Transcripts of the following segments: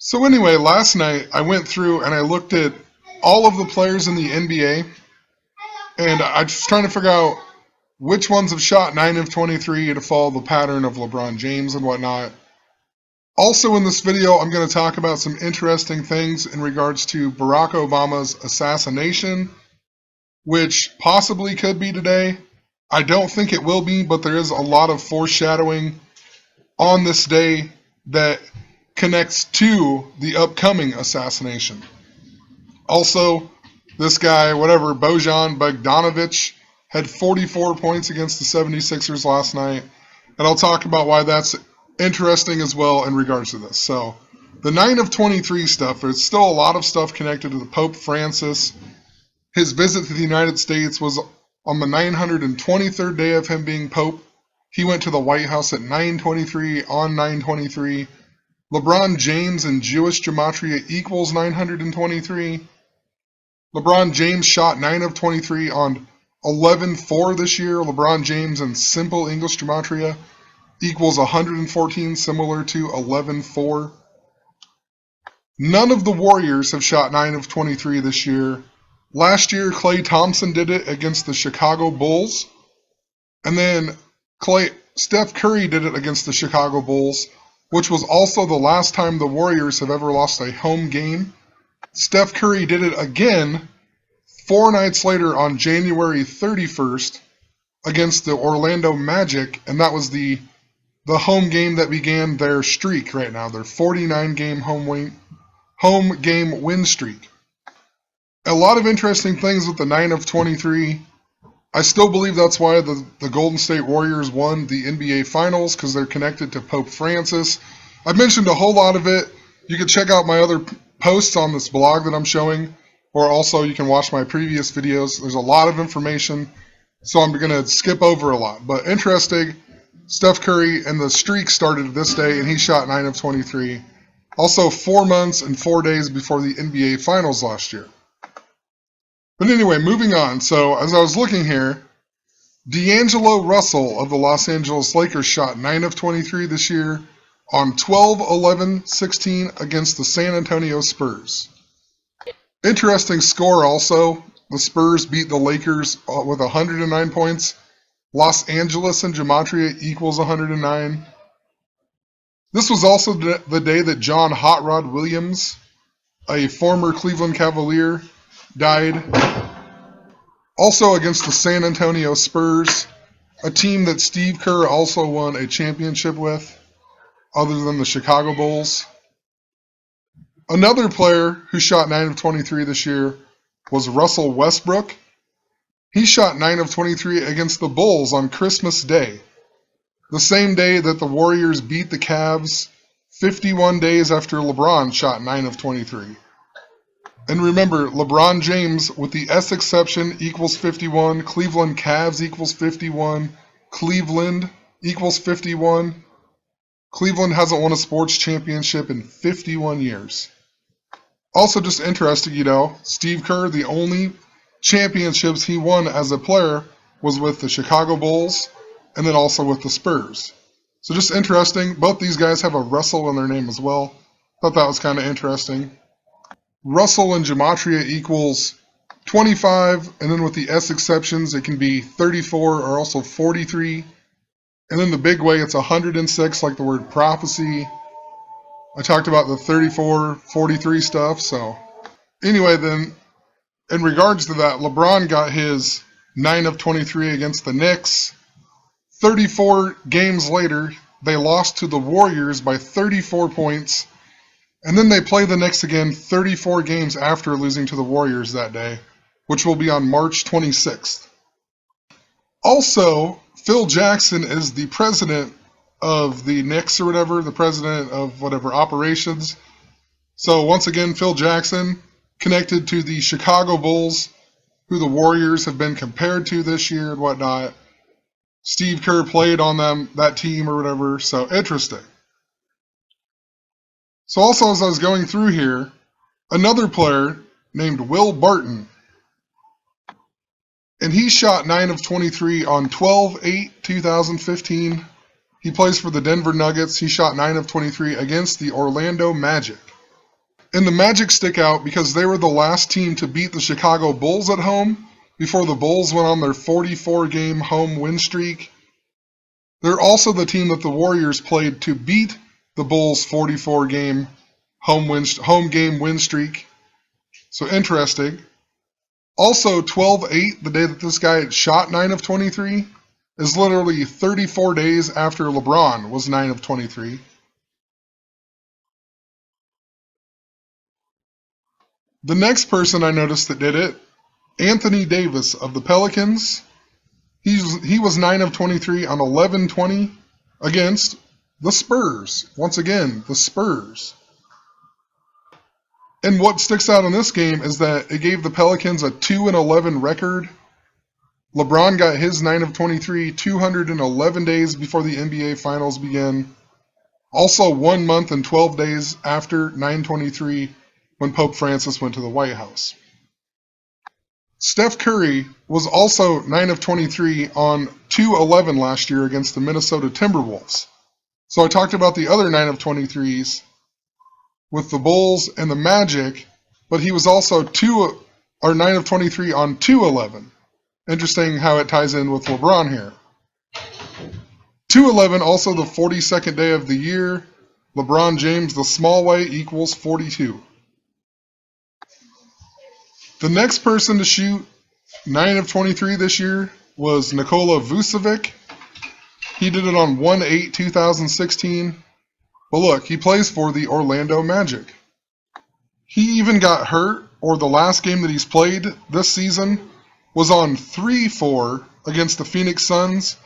So anyway, last night I went through and I looked at all of the players in the NBA, and I was trying to figure out which ones have shot 9 of 23 to follow the pattern of LeBron James and whatnot. Also in this video, I'm going to talk about some interesting things in regards to Barack Obama's assassination, which possibly could be today. I don't think it will be, but there is a lot of foreshadowing on this day that connects to the upcoming assassination. Also, this guy, Bojan Bogdanovic, had 44 points against the 76ers last night, and I'll talk about why that's interesting as well in regards to this. So, the 9 of 23 stuff, there's still a lot of stuff connected to the Pope Francis. His visit to the United States was on the 923rd day of him being Pope. He went to the White House at 923 on 923. LeBron James in Jewish gematria equals 923. LeBron James shot 9 of 23 on 11-4 this year. LeBron James in simple English gematria equals 114, similar to 11-4. None of the Warriors have shot 9 of 23 this year. Last year, Klay Thompson did it against the Chicago Bulls. And then Steph Curry did it against the Chicago Bulls, which was also the last time the Warriors have ever lost a home game. Steph Curry did it again 4 nights later on January 31st against the Orlando Magic, and that was the home game that began their streak right now, their 49-game home game win streak. A lot of interesting things with the 9 of 23. I still believe that's why the Golden State Warriors won the NBA Finals, because they're connected to Pope Francis. I've mentioned a whole lot of it. You can check out my other posts on this blog that I'm showing, or also you can watch my previous videos. There's a lot of information, so I'm going to skip over a lot. But interesting, Steph Curry and the streak started this day, and he shot 9 of 23. Also 4 months and 4 days before the NBA Finals last year. But anyway, moving on. So as I was looking here, D'Angelo Russell of the Los Angeles Lakers shot 9 of 23 this year on 12-11-16 against the San Antonio Spurs. Interesting score also. The Spurs beat the Lakers with 109 points. Los Angeles in gematria equals 109. This was also the day that John Hot Rod Williams, a former Cleveland Cavalier, died. Also against the San Antonio Spurs, a team that Steve Kerr also won a championship with, other than the Chicago Bulls. Another player who shot 9 of 23 this year was Russell Westbrook. He shot 9 of 23 against the Bulls on Christmas Day, the same day that the Warriors beat the Cavs 51 days after LeBron shot 9 of 23. And remember, LeBron James, with the S exception, equals 51. Cleveland Cavs equals 51. Cleveland equals 51. Cleveland hasn't won a sports championship in 51 years. Also just interesting, Steve Kerr, the only championships he won as a player was with the Chicago Bulls and then also with the Spurs. So just interesting. Both these guys have a Russell in their name as well. Thought that was kind of interesting. Russell in gematria equals 25, and then with the S exceptions, it can be 34 or also 43. And then the big way, it's 106, like the word prophecy. I talked about the 34, 43 stuff. So anyway, then in regards to that, LeBron got his 9 of 23 against the Knicks. 34 games later, they lost to the Warriors by 34 points. And then they play the Knicks again 34 games after losing to the Warriors that day, which will be on March 26th. Also, Phil Jackson is the president of the Knicks or whatever, the president of whatever operations. So once again, Phil Jackson connected to the Chicago Bulls, who the Warriors have been compared to this year and whatnot. Steve Kerr played on that team or whatever, so interesting. So also as I was going through here, another player named Will Barton, and he shot 9 of 23 on 12-8-2015. He plays for the Denver Nuggets. He shot 9 of 23 against the Orlando Magic. And the Magic stick out because they were the last team to beat the Chicago Bulls at home before the Bulls went on their 44-game home win streak. They're also the team that the Warriors played to beat the Bulls' 44-game home game win streak. So interesting. Also, 12-8, the day that this guy shot 9 of 23, is literally 34 days after LeBron was 9 of 23. The next person I noticed that did it, Anthony Davis of the Pelicans. He was 9 of 23 on 11-20 against the Spurs. Once again, the Spurs. And what sticks out in this game is that it gave the Pelicans a 2-11 record. LeBron got his 9 of 23 211 days before the NBA Finals began. Also 1 month and 12 days after 9/23 when Pope Francis went to the White House. Steph Curry was also 9 of 23 on 2-11 last year against the Minnesota Timberwolves. So I talked about the other 9 of 23s with the Bulls and the Magic, but he was also 9 of 23 on 2-11. Interesting how it ties in with LeBron here. 2-11, also the 42nd day of the year. LeBron James, the small way, equals 42. The next person to shoot 9 of 23 this year was Nikola Vucevic. He did it on 1/8/2016. But look, he plays for the Orlando Magic. He even got hurt, or the last game that he's played this season was on 3-4 against the Phoenix Suns,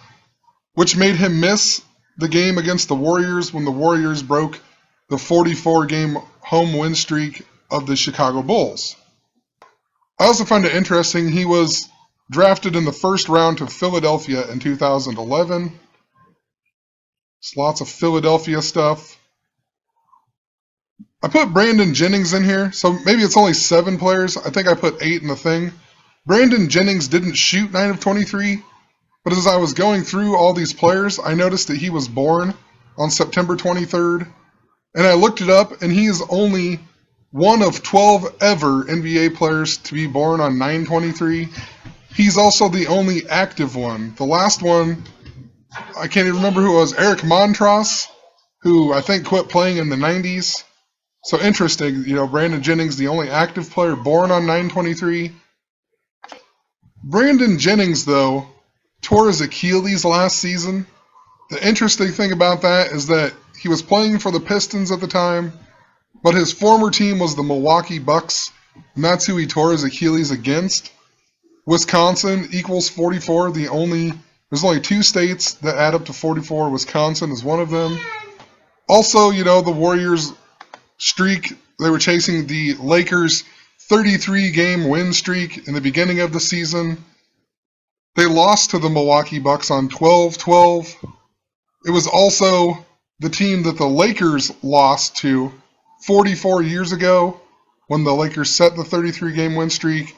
which made him miss the game against the Warriors when the Warriors broke the 44-game home win streak of the Chicago Bulls. I also find it interesting he was drafted in the first round to Philadelphia in 2011. There's lots of Philadelphia stuff. I put Brandon Jennings in here, so maybe it's only 7 players. I think I put 8 in the thing. Brandon Jennings didn't shoot 9 of 23, but as I was going through all these players, I noticed that he was born on September 23rd, and I looked it up, and he is only one of 12 ever NBA players to be born on 9/23. He's also the only active one. The last one, I can't even remember who it was, Eric Montross, who I think quit playing in the 90s. So interesting, Brandon Jennings, the only active player born on 9/23. Brandon Jennings, though, tore his Achilles last season. The interesting thing about that is that he was playing for the Pistons at the time, but his former team was the Milwaukee Bucks, and that's who he tore his Achilles against. Wisconsin equals 44. There's only 2 states that add up to 44. Wisconsin is one of them. Also, the Warriors streak, they were chasing the Lakers' 33-game win streak in the beginning of the season. They lost to the Milwaukee Bucks on 12-12. It was also the team that the Lakers lost to 44 years ago when the Lakers set the 33-game win streak.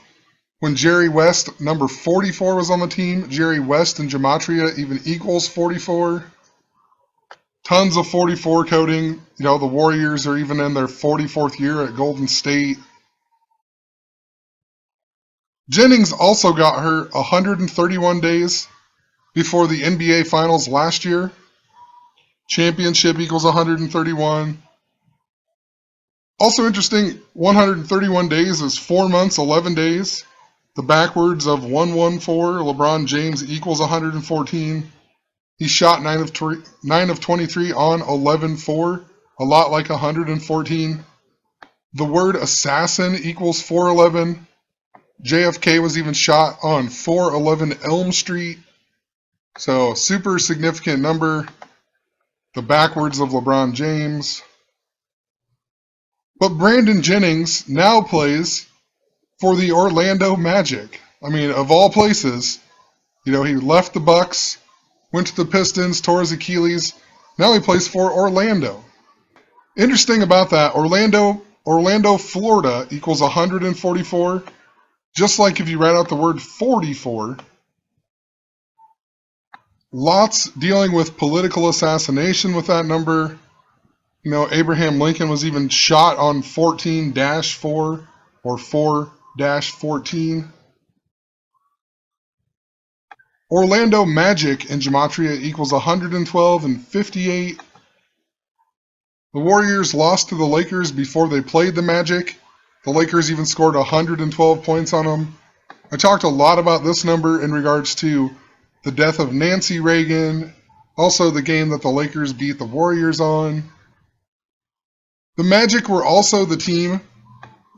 When Jerry West, number 44, was on the team, Jerry West and Gematria even equals 44. Tons of 44 coding. The Warriors are even in their 44th year at Golden State. Jennings also got hurt 131 days before the NBA Finals last year. Championship equals 131. Also interesting, 131 days is 4 months, 11 days. The backwards of 114, LeBron James equals 114. He shot 9 of 23 on 11-4, a lot like 114. The word assassin equals 411. JFK was even shot on 411 Elm Street. So super significant number. The backwards of LeBron James. But Brandon Jennings now plays for the Orlando Magic. I mean, of all places, he left the Bucks, went to the Pistons, tore his Achilles. Now he plays for Orlando. Interesting about that, Orlando, Florida equals 144. Just like if you write out the word 44. Lots dealing with political assassination with that number. You know, Abraham Lincoln was even shot on 14-4 or 4-14. Orlando Magic in Gematria equals 112 and 58. The Warriors lost to the Lakers before they played the Magic. The Lakers even scored 112 points on them. I talked a lot about this number in regards to the death of Nancy Reagan, also the game that the Lakers beat the Warriors on. The Magic were also the team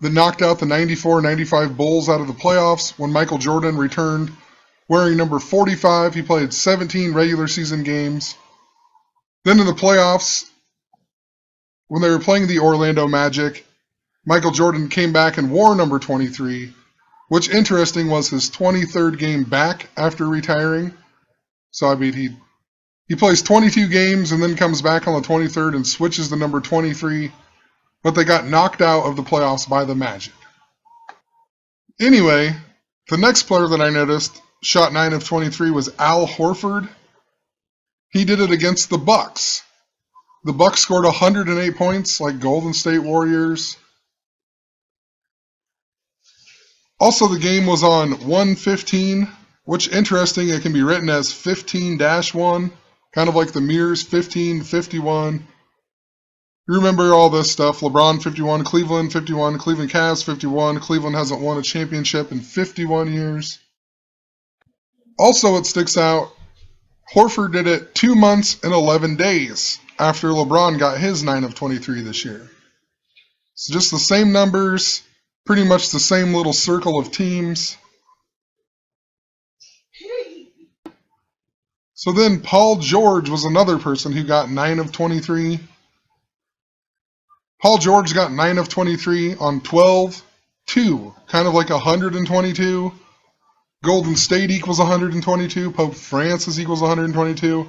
that knocked out the 94-95 Bulls out of the playoffs when Michael Jordan returned wearing number 45. He played 17 regular season games. Then in the playoffs, when they were playing the Orlando Magic, Michael Jordan came back and wore number 23, which, interesting, was his 23rd game back after retiring. So, I mean, he plays 22 games and then comes back on the 23rd and switches to number 23, but they got knocked out of the playoffs by the Magic. Anyway, the next player that I noticed shot 9 of 23 was Al Horford. He did it against the Bucks. The Bucks scored 108 points like Golden State Warriors. Also, the game was on 1-15, which, interesting, it can be written as 15-1, kind of like the Mirrors 15-51. You remember all this stuff. LeBron 51, Cleveland 51, Cleveland Cavs 51. Cleveland hasn't won a championship in 51 years. Also, it sticks out, Horford did it 2 months and 11 days after LeBron got his 9 of 23 this year. So just the same numbers, pretty much the same little circle of teams. So then Paul George was another person who got 9 of 23. Paul George got 9 of 23 on 12-2, kind of like 122. Golden State equals 122. Pope Francis equals 122.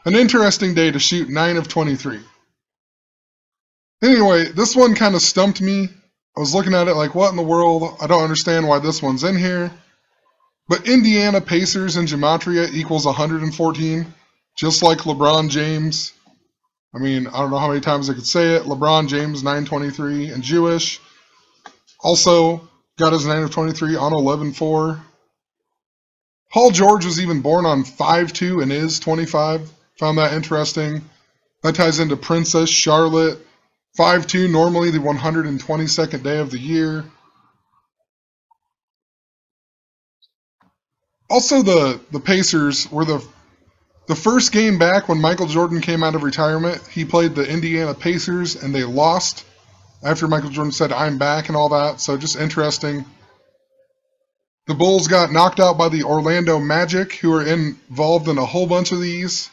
An interesting day to shoot 9 of 23. Anyway, this one kind of stumped me. I was looking at it like, what in the world? I don't understand why this one's in here. But Indiana Pacers in Gematria equals 114, just like LeBron James. I mean, I don't know how many times I could say it. LeBron James, 923, and Jewish. Also got his 9 of 23 on 11-4. Paul George was even born on 5-2 and is 25. Found that interesting. That ties into Princess Charlotte. 5-2, normally the 122nd day of the year. Also, the Pacers were the first game back when Michael Jordan came out of retirement. He played the Indiana Pacers, and they lost after Michael Jordan said, "I'm back," and all that. So just interesting. The Bulls got knocked out by the Orlando Magic, who are involved in a whole bunch of these.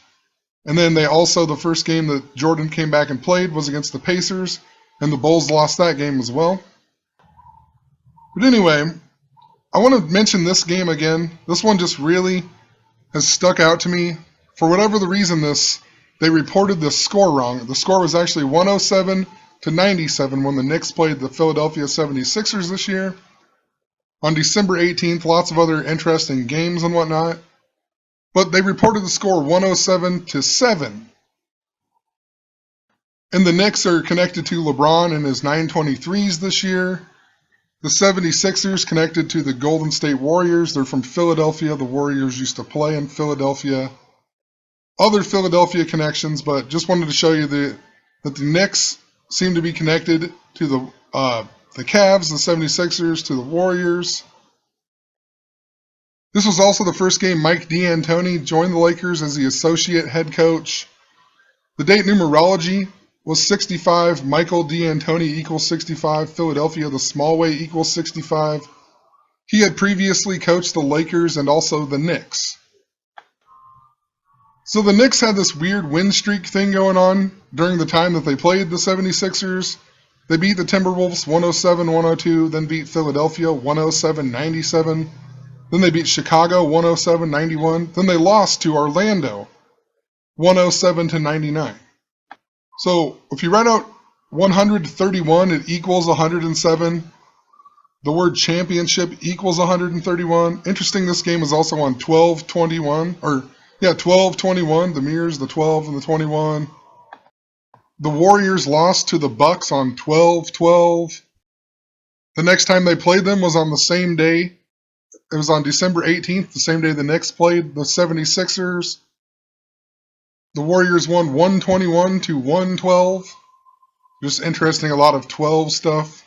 And then they also, the first game that Jordan came back and played was against the Pacers, and the Bulls lost that game as well. But anyway, I want to mention this game again. This one just really has stuck out to me. For whatever the reason, they reported the score wrong. The score was actually 107-97 when the Knicks played the Philadelphia 76ers this year. On December 18th, lots of other interesting games and whatnot. But they reported the score 107-7. And the Knicks are connected to LeBron and his 923s this year. The 76ers connected to the Golden State Warriors. They're from Philadelphia. The Warriors used to play in Philadelphia. Other Philadelphia connections, but just wanted to show you that the Knicks seem to be connected to the Cavs, the 76ers, to the Warriors. This was also the first game Mike D'Antoni joined the Lakers as the associate head coach. The date numerology was 65. Michael D'Antoni equals 65. Philadelphia, the small way, equals 65. He had previously coached the Lakers and also the Knicks. So the Knicks had this weird win streak thing going on during the time that they played the 76ers. They beat the Timberwolves 107-102, then beat Philadelphia 107-97. Then they beat Chicago 107-91. Then they lost to Orlando 107-99. So if you write out 131, it equals 107. The word championship equals 131. Interesting, this game is also on 12-21. 12-21. The mirrors, the 12 and the 21. The Warriors lost to the Bucks on 12-12. The next time they played them was on the same day. It was on December 18th, the same day the Knicks played the 76ers. The Warriors won 121 to 112. Just interesting, a lot of 12 stuff.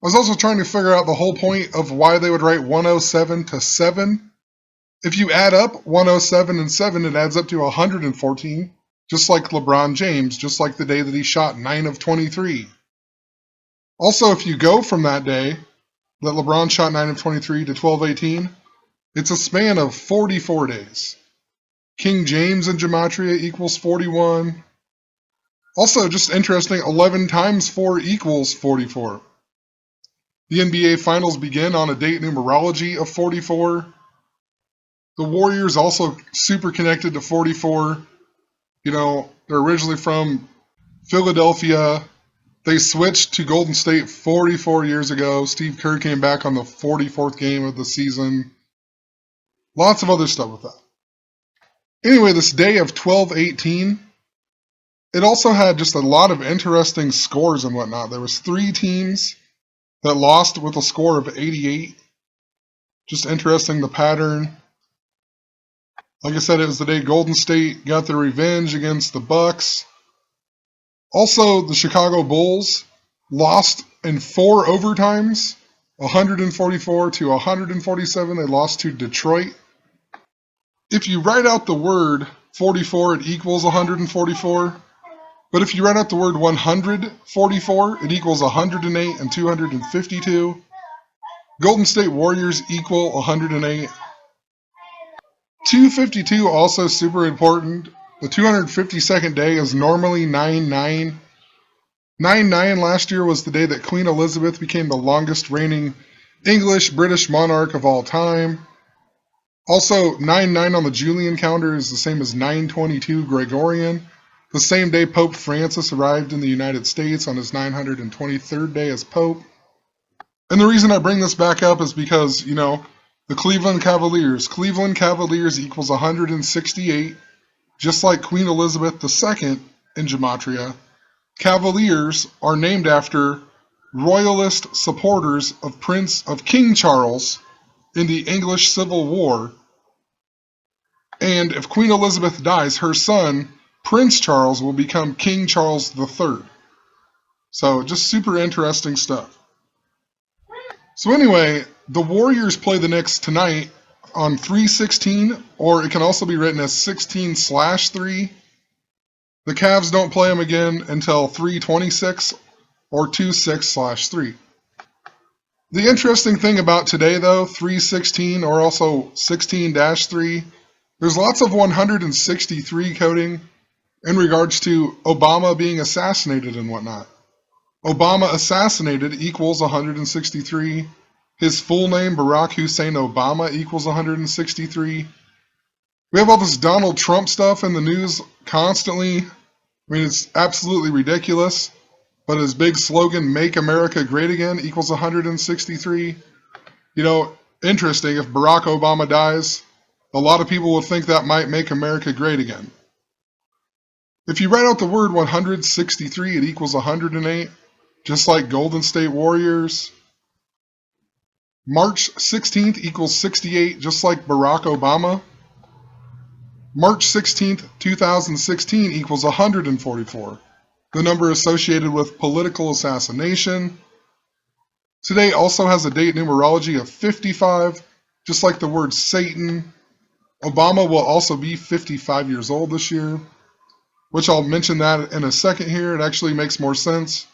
I was also trying to figure out the whole point of why they would write 107 to 7. If you add up 107 and 7, it adds up to 114, just like LeBron James, just like the day that he shot 9 of 23. Also, if you go from that day that LeBron shot 9 of 23 to 12-18, it's a span of 44 days. King James in Gematria equals 41. Also, just interesting, 11 times 4 equals 44. The NBA Finals begin on a date numerology of 44. The Warriors also super connected to 44. You know, they're originally from Philadelphia. They switched to Golden State 44 years ago. Steve Kerr came back on the 44th game of the season. Lots of other stuff with that. Anyway, this day of 12-18, it also had just a lot of interesting scores and whatnot. There was 3 teams that lost with a score of 88. Just interesting, the pattern. Like I said, it was the day Golden State got their revenge against the Bucks. Also, the Chicago Bulls lost in 4 overtimes, 144 to 147. They lost to Detroit. If you write out the word 44, it equals 144. But if you write out the word 144, it equals 108 and 252. Golden State Warriors equal 108. 252 also super important. The 252nd day is normally 9-9. 9-9 last year was the day that Queen Elizabeth became the longest reigning English-British monarch of all time. Also, 9-9 on the Julian calendar is the same as 922 Gregorian, the same day Pope Francis arrived in the United States on his 923rd day as Pope. And the reason I bring this back up is because, you know, the Cleveland Cavaliers. Cleveland Cavaliers equals 168, just like Queen Elizabeth II in Gematria. Cavaliers are named after royalist supporters of King Charles in the English Civil War. And if Queen Elizabeth dies, her son, Prince Charles, will become King Charles III. So just super interesting stuff. So anyway, the Warriors play the Knicks tonight on 3/16, or it can also be written as 16/3. The Cavs don't play them again until 3/26 or 2/6/3. The interesting thing about today, though, 3/16 or also 16-3, there's lots of 163 coding in regards to Obama being assassinated and whatnot. Obama assassinated equals 163. His full name, Barack Hussein Obama, equals 163. We have all this Donald Trump stuff in the news constantly. I mean, it's absolutely ridiculous. But his big slogan, Make America Great Again, equals 163. You know, interesting, if Barack Obama dies, a lot of people would think that might make America great again. If you write out the word 163, it equals 108, just like Golden State Warriors. March 16th equals 68, just like Barack Obama. March 16th, 2016 equals 144, the number associated with political assassination. Today also has a date numerology of 55, just like the word Satan. Obama will also be 55 years old this year, which I'll mention that in a second here. It actually makes more sense.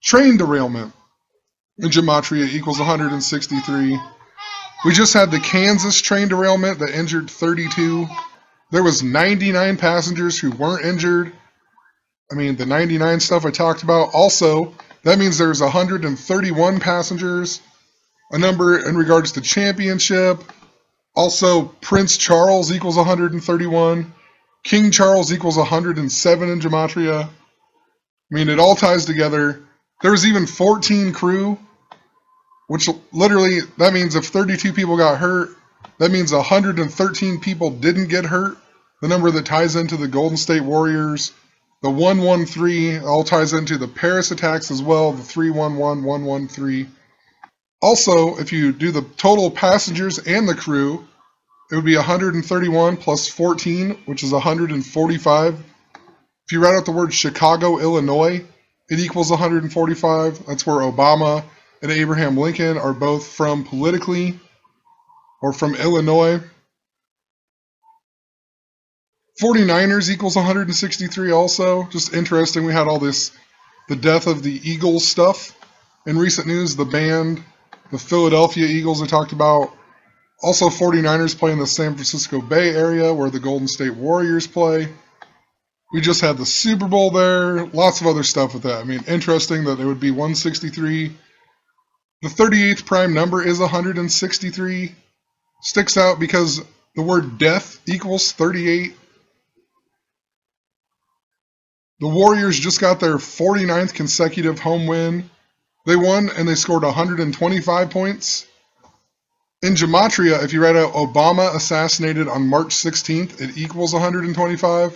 Train derailment in Gematria equals 163. We just had the Kansas train derailment that injured 32. There was 99 passengers who weren't injured. I mean, the 99 stuff I talked about. Also, that means there's 131 passengers, a number in regards to championship. Also, Prince Charles equals 131. King Charles equals 107 in Gematria. I mean, it all ties together. There was even 14 crew, which literally, that means if 32 people got hurt, that means 113 people didn't get hurt. The number that ties into the Golden State Warriors The 113 all ties into the Paris attacks as well, the 311, 113. Also, if you do the total passengers and the crew, it would be 131 plus 14, which is 145. If you write out the word Chicago, Illinois, it equals 145. That's where Obama and Abraham Lincoln are both from politically, or from Illinois. 49ers equals 163 also. Just interesting, we had all this, the death of the Eagles stuff. In recent news, the band, the Philadelphia Eagles I talked about. Also 49ers play in the San Francisco Bay Area where the Golden State Warriors play. We just had the Super Bowl there. Lots of other stuff with that. I mean, interesting that it would be 163. The 38th prime number is 163. Sticks out because the word death equals 38. The Warriors just got their 49th consecutive home win. They won and they scored 125 points. In gematria, if you write out Obama assassinated on March 16th, it equals 125.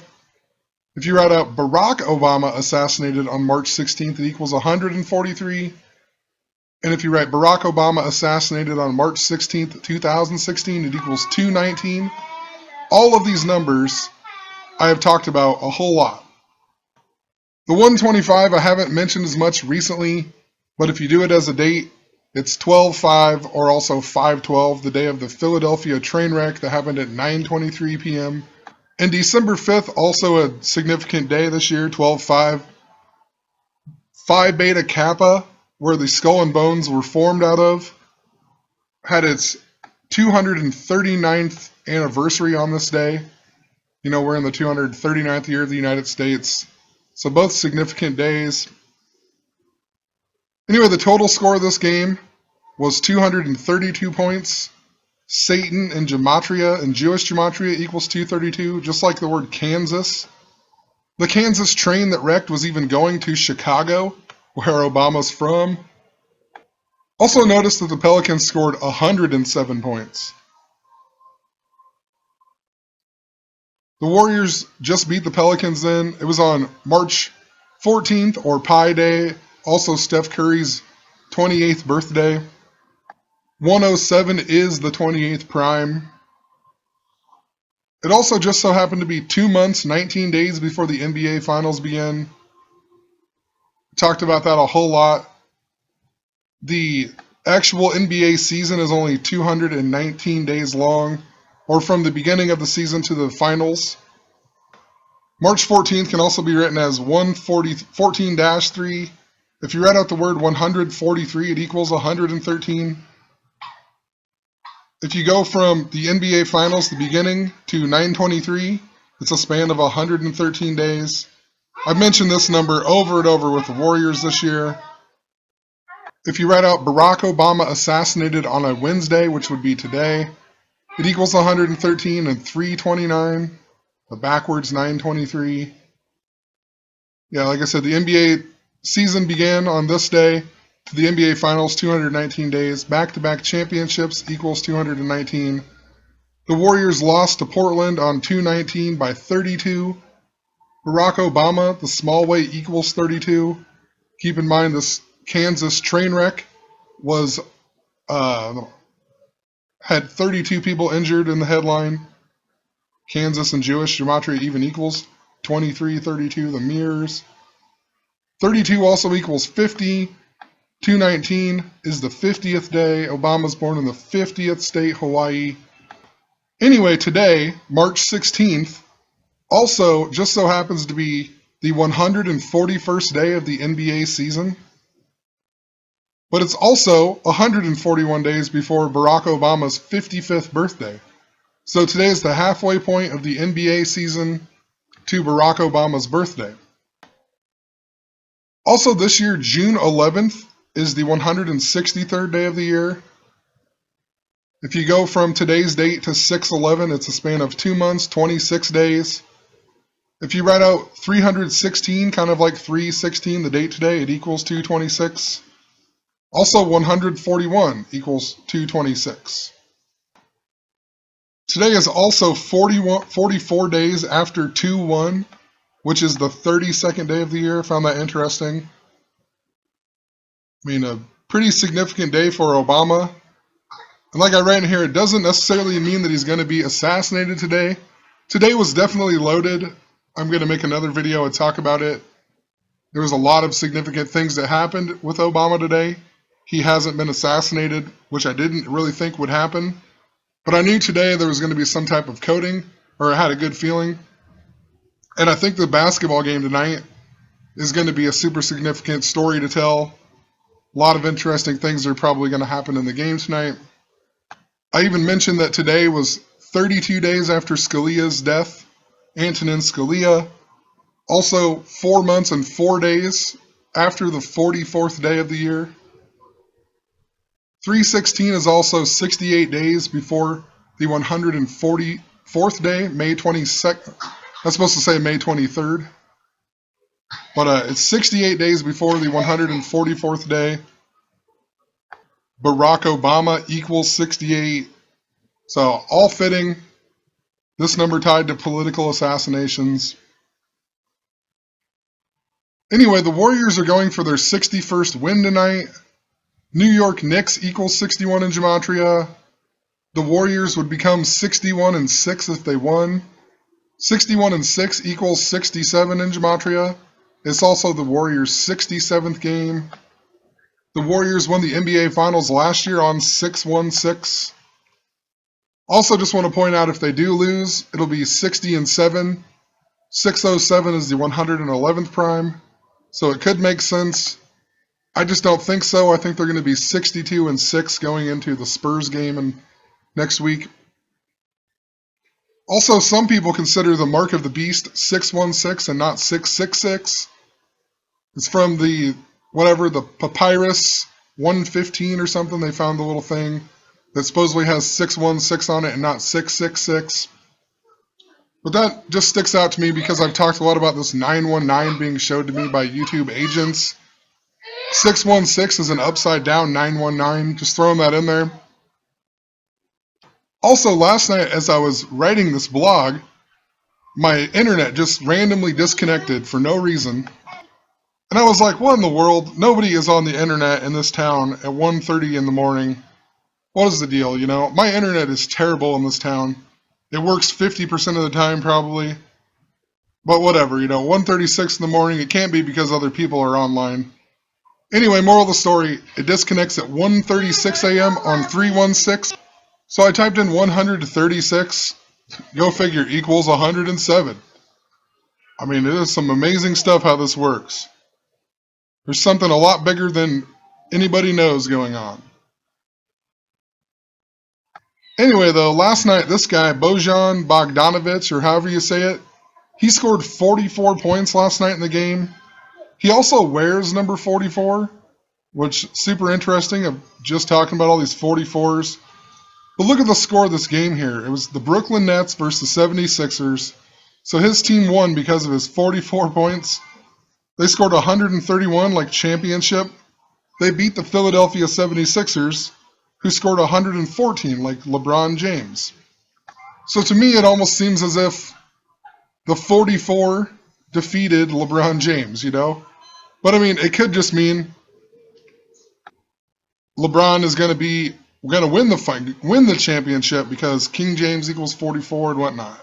If you write out Barack Obama assassinated on March 16th, it equals 143. And if you write Barack Obama assassinated on March 16th, 2016, it equals 219. All of these numbers I have talked about a whole lot. The 125 I haven't mentioned as much recently, but if you do it as a date, it's 12/5 or also 5/12, the day of the Philadelphia train wreck that happened at 9:23 p.m. And December 5th, also a significant day this year, 12/5. Phi Beta Kappa, where the skull and bones were formed out of, had its 239th anniversary on this day. You know, we're in the 239th year of the United States. So both significant days. Anyway, the total score of this game was 232 points. Satan in gematria, in Jewish gematria, equals 232, just like the word Kansas. The Kansas train that wrecked was even going to Chicago, where Obama's from. Also notice that the Pelicans scored 107 points. The Warriors just beat the Pelicans then. It was on March 14th, or Pi Day, also Steph Curry's 28th birthday. 107 is the 28th prime. It also just so happened to be 2 months, 19 days before the NBA Finals began. Talked about that a whole lot. The actual NBA season is only 219 days long, or from the beginning of the season to the finals. March 14th can also be written as 14-3. If you write out the word 143, it equals 113. If you go from the NBA Finals, the beginning, to 9/23, it's a span of 113 days. I've mentioned this number over and over with the Warriors this year. If you write out Barack Obama assassinated on a Wednesday, which would be today, it equals 113 and 329. The backwards 9/23. Yeah, like I said, the NBA season began on this day to the NBA Finals, 219 days. Back-to-back championships equals 219. The Warriors lost to Portland on 2/19 by 32. Barack Obama, the small way, equals 32. Keep in mind this Kansas train wreck was had 32 people injured in the headline. Kansas and Jewish gematria even equals 23, 32, the mirrors. 32 also equals 50. 219 is the 50th day. Obama's born in the 50th state, Hawaii. Anyway, today, March 16th, also just so happens to be the 141st day of the NBA season. But it's also 141 days before Barack Obama's 55th birthday. So today is the halfway point of the NBA season to Barack Obama's birthday. Also this year, June 11th is the 163rd day of the year. If you go from today's date to 6/11, it's a span of 2 months, 26 days. If you write out 316, kind of like 316, the date today, it equals 226. Also 141 equals 226. Today is also 44 days after 2/1. which is the 32nd day of the year. I found that interesting. I mean, a pretty significant day for Obama. And like I write in here, it doesn't necessarily mean that he's going to be assassinated today. Today was definitely loaded. I'm going to make another video and talk about it. There was a lot of significant things that happened with Obama today. He hasn't been assassinated, which I didn't really think would happen. But I knew today there was going to be some type of coding, or I had a good feeling. And I think the basketball game tonight is going to be a super significant story to tell. A lot of interesting things are probably going to happen in the game tonight. I even mentioned that today was 32 days after Scalia's death, Antonin Scalia. Also, 4 months and 4 days after the 44th day of the year. 3/16 is also 68 days before the 144th day, May 22nd. That's supposed to say May 23rd. But it's 68 days before the 144th day. Barack Obama equals 68. So, all fitting. This number tied to political assassinations. Anyway, the Warriors are going for their 61st win tonight. New York Knicks equals 61 in Gematria. The Warriors would become 61-6 if they won. 61-6 equals 67 in Gematria. It's also the Warriors' 67th game. The Warriors won the NBA Finals last year on 6-1-6. Also, just want to point out if they do lose, it'll be 60-7. 607 is the 111th prime. So it could make sense. I just don't think so. I think they're going to be 62-6 going into the Spurs game next week. Also, some people consider the mark of the beast 616 and not 666. It's from the Papyrus 115 or something. They found the little thing that supposedly has 616 on it and not 666. But that just sticks out to me because I've talked a lot about this 919 being showed to me by YouTube agents. 616 is an upside down 919. Just throwing that in there. Also, last night as I was writing this blog, my internet just randomly disconnected for no reason. And I was like, what in the world? Nobody is on the internet in this town at 1:30 in the morning. What is the deal, you know? My internet is terrible in this town. It works 50% of the time probably. But whatever, you know, 1:36 in the morning, it can't be because other people are online. Anyway, moral of the story, it disconnects at 1:36 a.m. on 316. So I typed in 136, go figure, equals 107. I mean, it is some amazing stuff how this works. There's something a lot bigger than anybody knows going on. Anyway, though, last night, this guy, Bojan Bogdanovic, or however you say it, he scored 44 points last night in the game. He also wears number 44, which is super interesting. I'm just talking about all these 44s. But look at the score of this game here. It was the Brooklyn Nets versus the 76ers. So his team won because of his 44 points. They scored 131 like championship. They beat the Philadelphia 76ers, who scored 114 like LeBron James. So to me, it almost seems as if the 44 defeated LeBron James, you know? But I mean, it could just mean LeBron is going to win the championship because King James equals 44 and whatnot.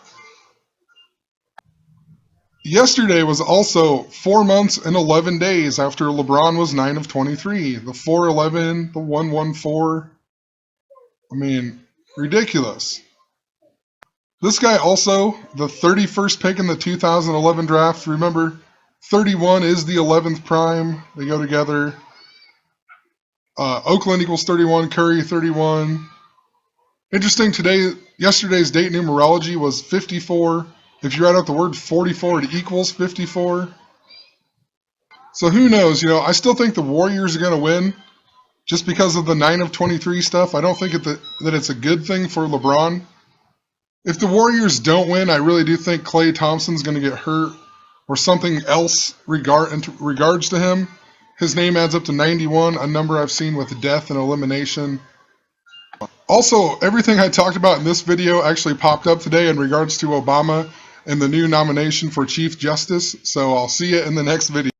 Yesterday was also 4 months and 11 days after LeBron was 9 of 23. The 411, the 114. I mean, ridiculous. This guy also, the 31st pick in the 2011 draft. Remember, 31 is the 11th prime. They go together. Oakland equals 31, Curry 31. Interesting, yesterday's date numerology was 54. If you write out the word 44, it equals 54. So who knows, you know, I still think the Warriors are going to win just because of the 9 of 23 stuff. I don't think that it's a good thing for LeBron. If the Warriors don't win, I really do think Klay Thompson's going to get hurt or something else in regards to him. His name adds up to 91, a number I've seen with death and elimination. Also, everything I talked about in this video actually popped up today in regards to Obama and the new nomination for Chief Justice. So I'll see you in the next video.